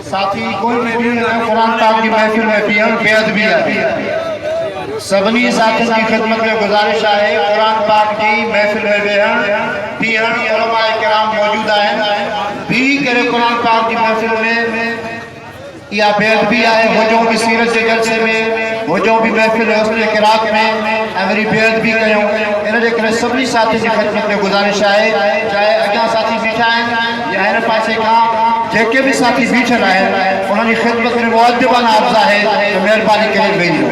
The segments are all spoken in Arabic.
साथी कोई भी कुरान पाक की महफिल में बेअदबी है। सभी साथियों की खिदमत में गुजारिश है कुरान पाक की महफिल में बेहन उलमाए किराम मौजूद हैं भी करे कुरान पाक की महफिल में या बेअदबी है हो जो भी सीरत के जलसे में हो जो भी महफिल है उसके किरात में अगरी बेअदबी कयो इन करे सभी साथी की खिदमत में गुजारिश है चाहे अॻियां साथी बीठा आहिनि या हिन पासे खां जेके भी साथी बीठल आहिनि उन्हनि जी खिदमत में मुअद्दिबाना अर्ज़ आहे त महिरबानी करे वेही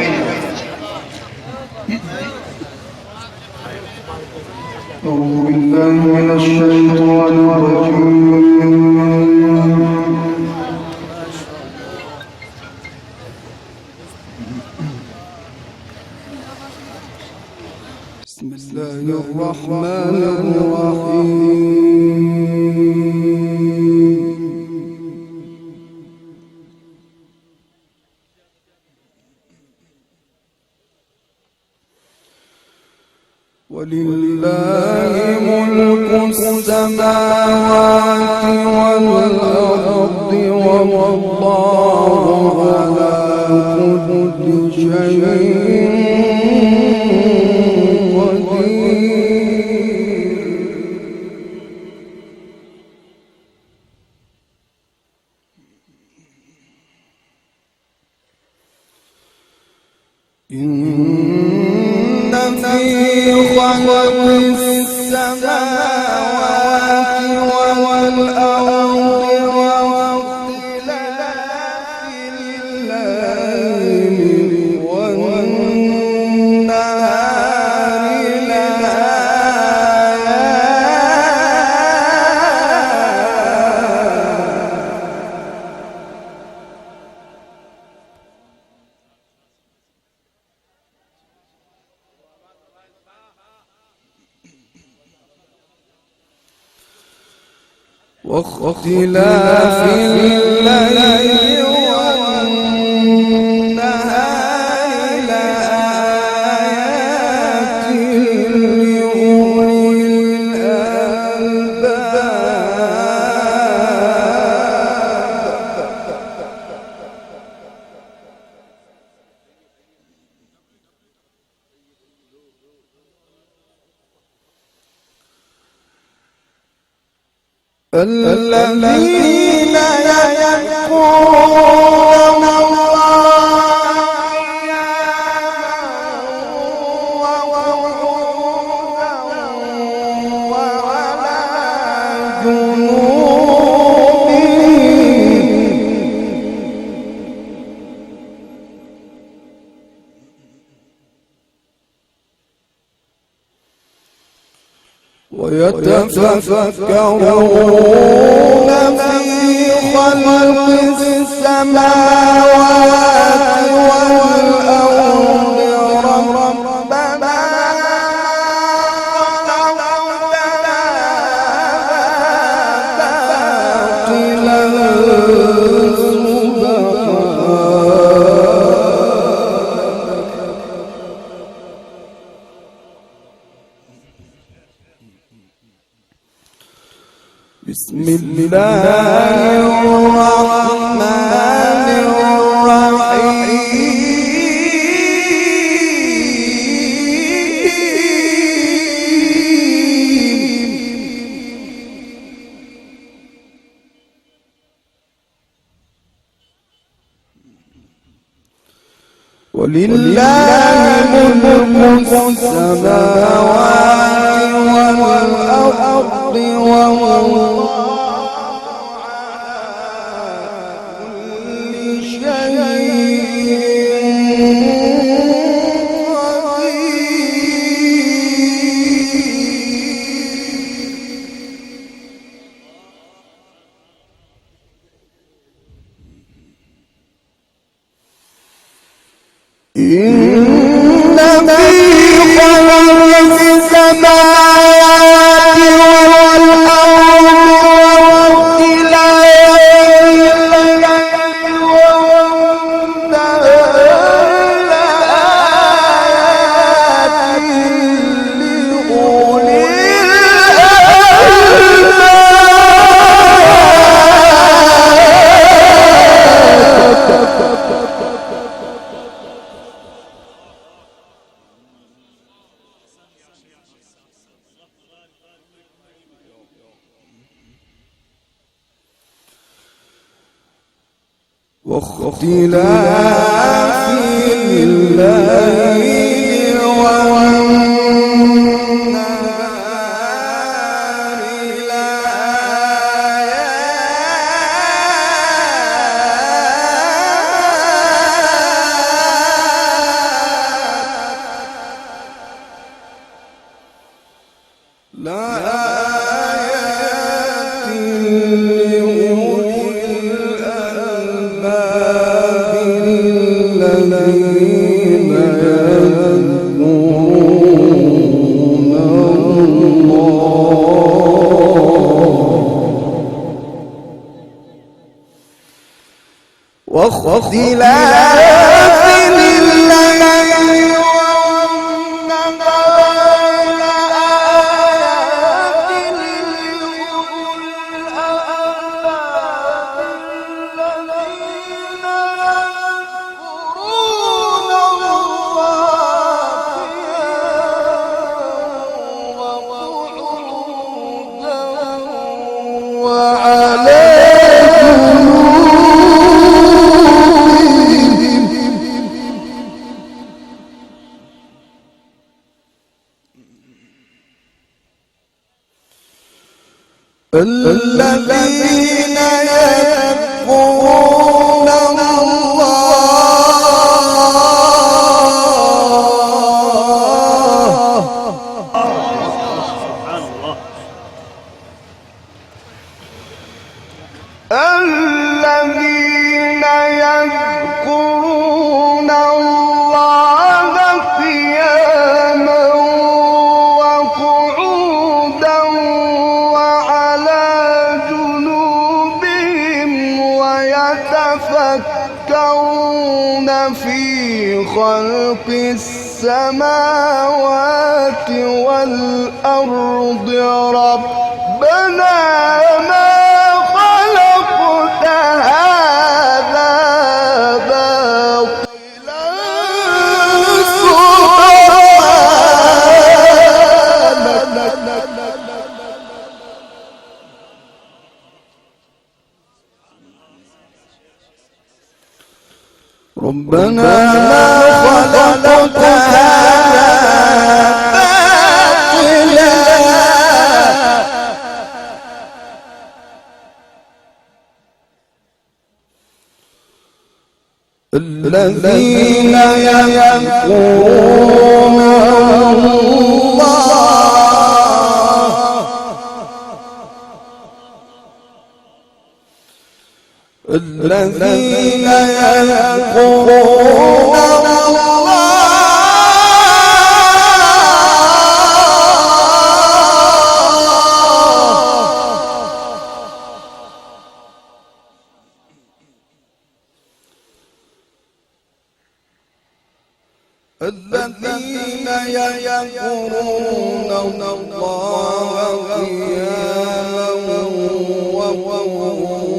أعوذ بالله من الشيطان الرجيم بسم الله الرحمن الرحيم ولله ملك السماوات والأرض والله على كل شيء واختلاف الليل والنهار لآيات لأولي الألباب الذين يذكرون الله وقعودا وعلى جنوبهم ويتفكرون في خلق السماوات والأرض ربنا خلقتنا باطلا بسم الله الرحمن الرحيم ولله ملك السماوات والأرض والله إن في خلق السماوات والأرض واختلاف الليل والنهار لآيات لأولي الألباب واختلاف الليل والنهار لآيات لأولي الألباب الذين يذكرون الله واختلاف الليل الذين يذكرون الذين يذكرون الله قياما وقعودا وعلى جنوبهم ويتفكرون في خلق السماوات والأرض ربنا ما خلقت هذا باطلا سبحانك ربنا ما خلقت هذا باطلا الذين يذكرون الله الذين يذكرون الذين يذكرون الله قياما وقعودا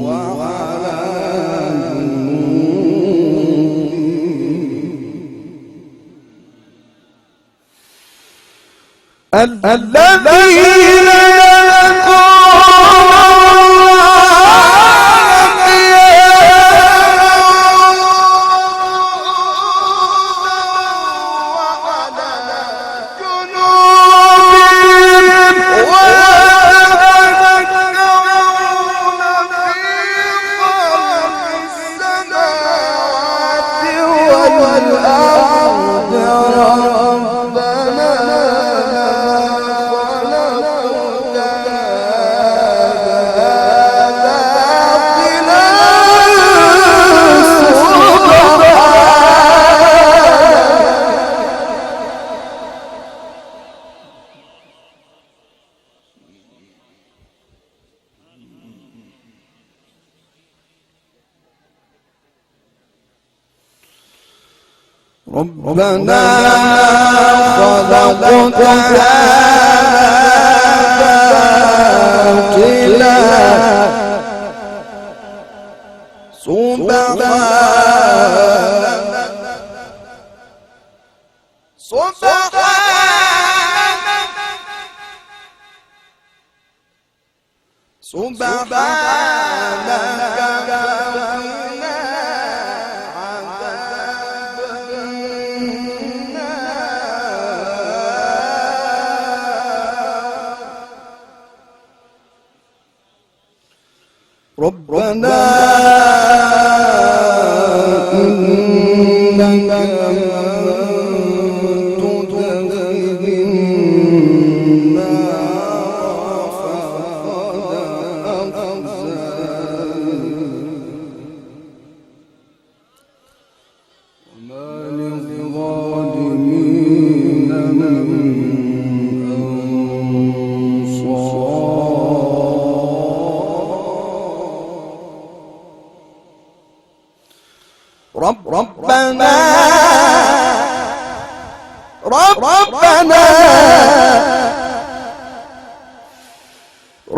وعلى الذين ربنا خلقت هذا باطلا سبحانك سبحانك فقنا عذاب النار ربنا إنك تدخل النار فقد أخزاك وما للظالمين من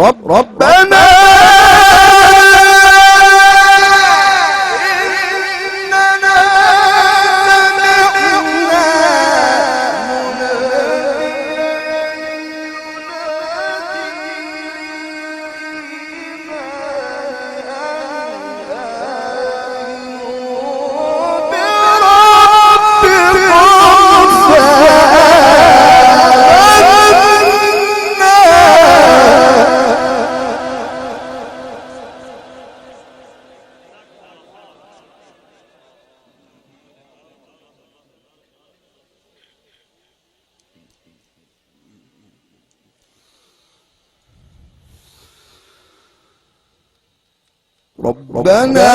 ربنا إننا ربنا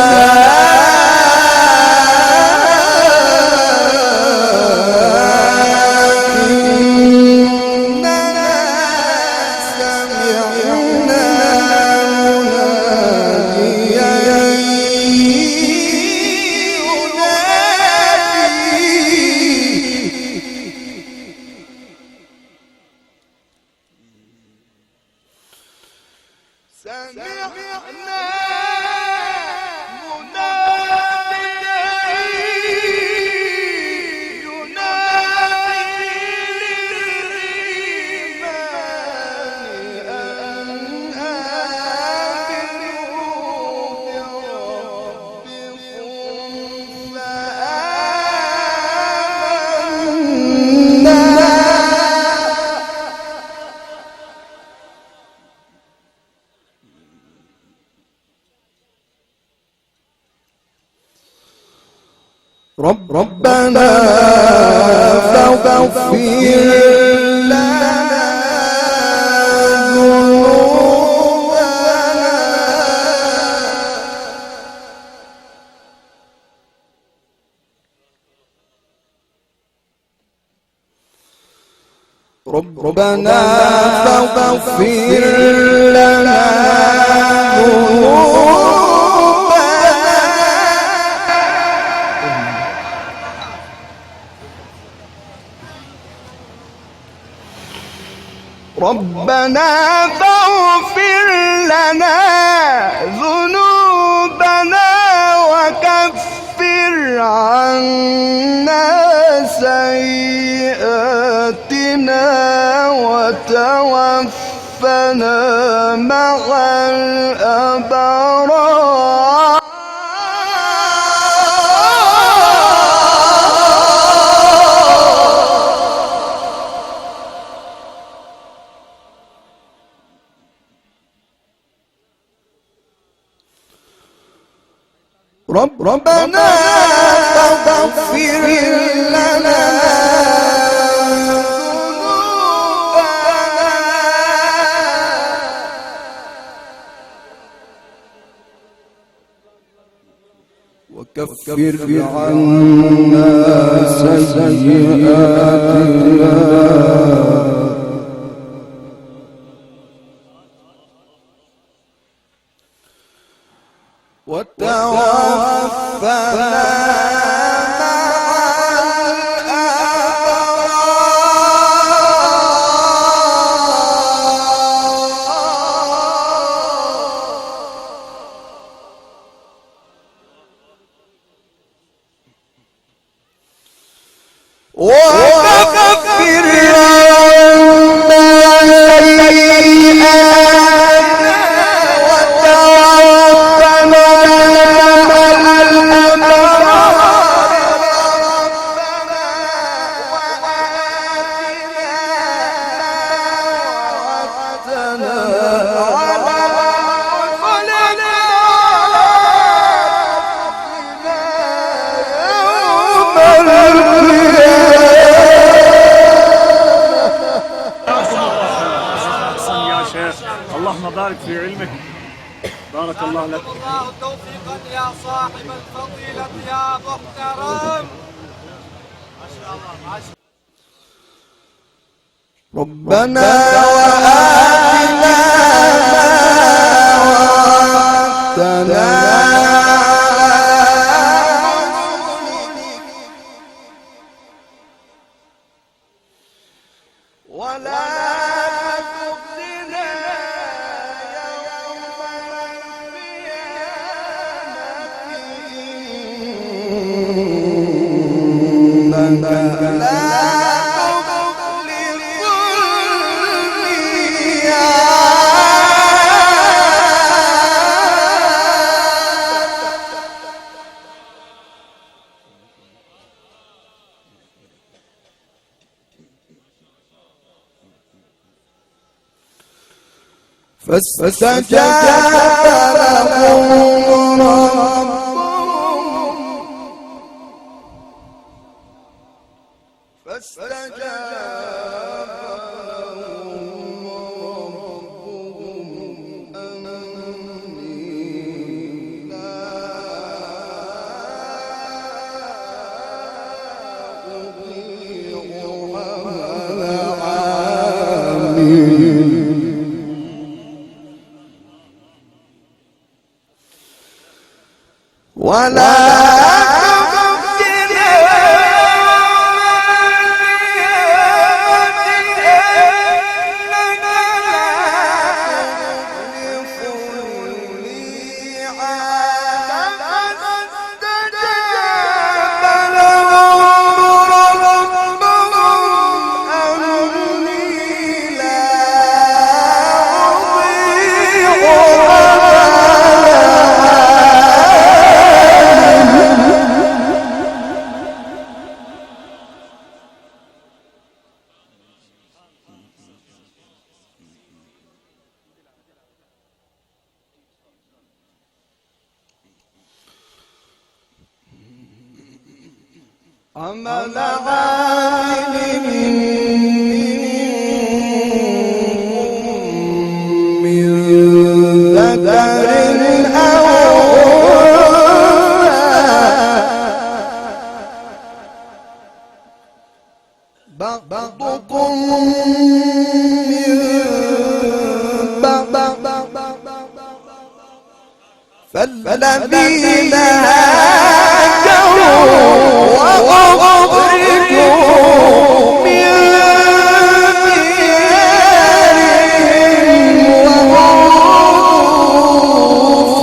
إننا سمعنا مناديا ربنا فاغفر لنا ربنا فاغفر لنا ربنا فاغفر لنا ذنوبنا وكفر عنا سيئاتنا وتوفنا مع الأبرار ربنا فاغفر لنا ذنوبنا وكفر عنا سيئاتنا وتوفنا وكفر عنا سيئاتنا في علمه. بارك الله لك. الله توفيقا يا صاحب الفضيلة يا محترم. ما شاء الله ما شاء الله. ربنا وآتنا ما وعدتنا ولا تخزنا يوم القيامة إنك لا فاستجاب لهم ربهم أني لا أضيع عمل عامل ولا تخزنا إنك لا تخلف الميعاد فاستجاب لهم ربهم أني لا عمل عامل من ذكر أو أنثى بعضكم من بعض فالذين هاجروا وأخرجوا من ديارهم وأوذوا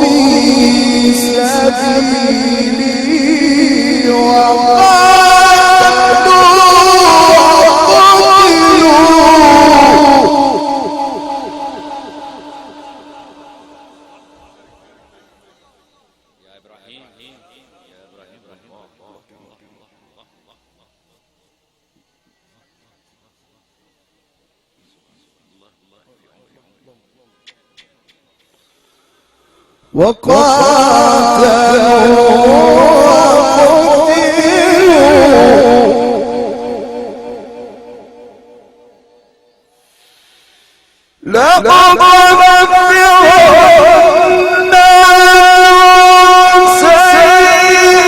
في سبيلي وقاتلوا لقد نبئنا سيئات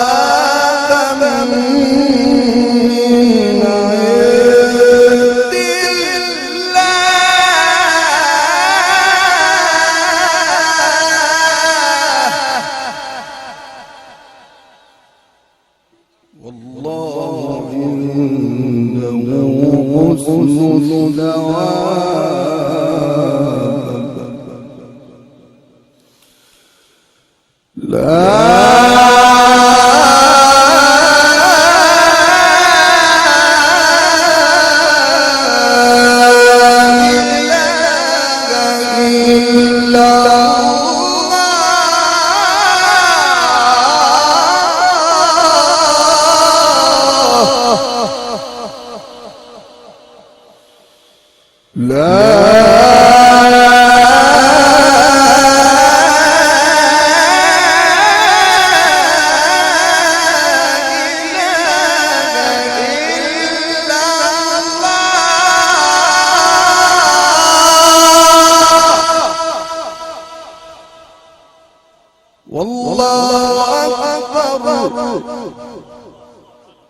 ثوابا من عند الله والله عنده حسن الثواب لا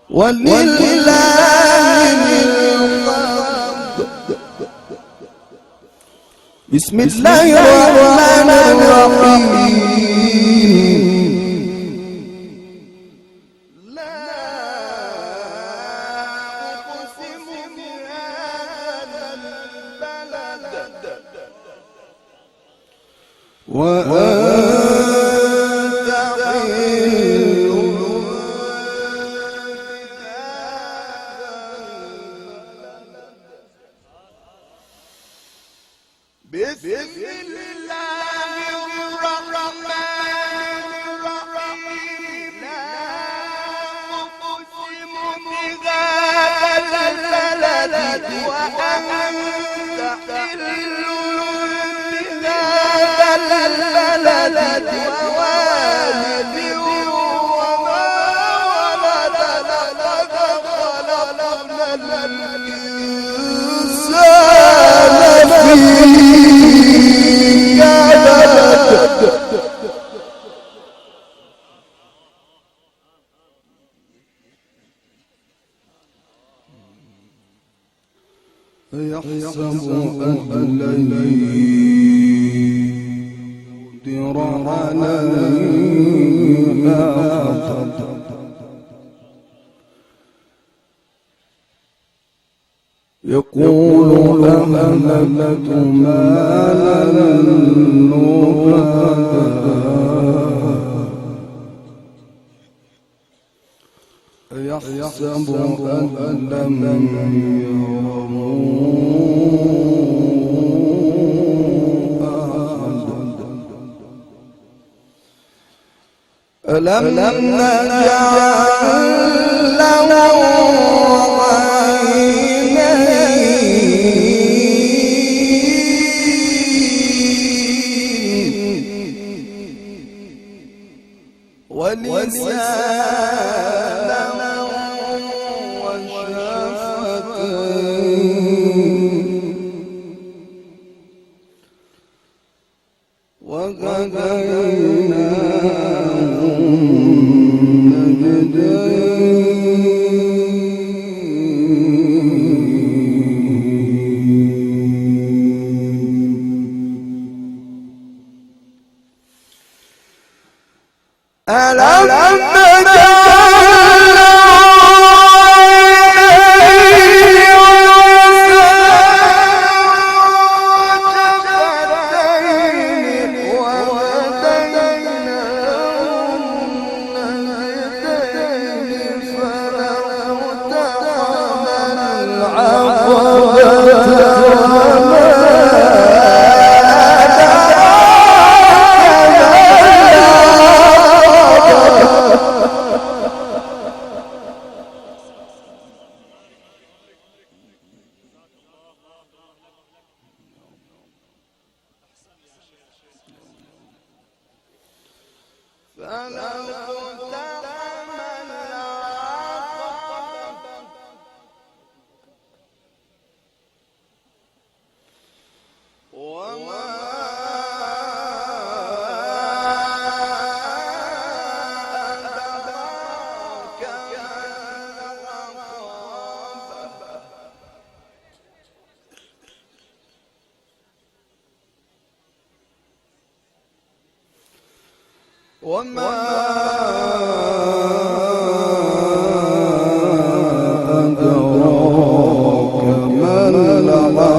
ولله الحمد. بسم الله الرحمن الرحيم. وأنت حل بسم الله الرحمن الرحيم. لا أقسم بهذا البلد وأنت حل البلد ووالد وما ولد لقد خلقنا الإنسان في كبد. يحسب أن لن يقدر عليه أحد. يقول أهلكت مالا لبدا. يحسب أن لم يره ألم نجعل له عينين ولسانا وشفتين وهديناه ألم نجعل وما أدراك ما العقبة.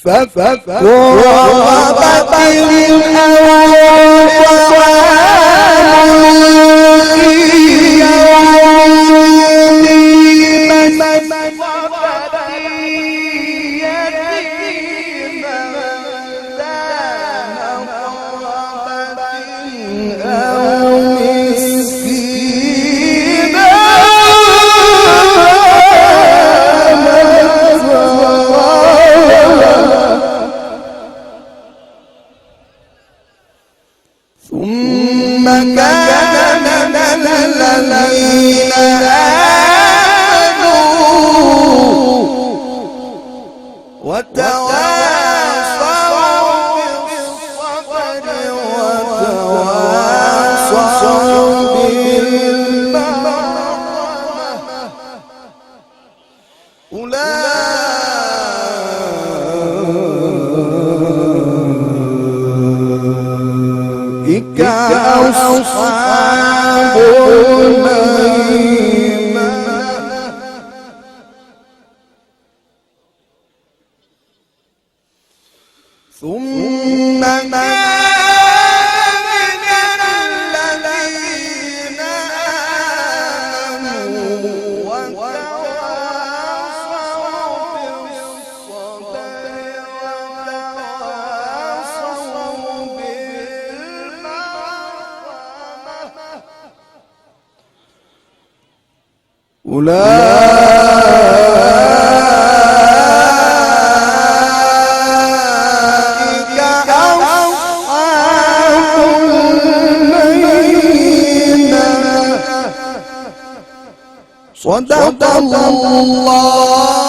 فك رقبة ثم كان من الذين آمنوا وتواصوا أصحاب الميمنة ثم أولئك أصحاب الميمنة صدق الله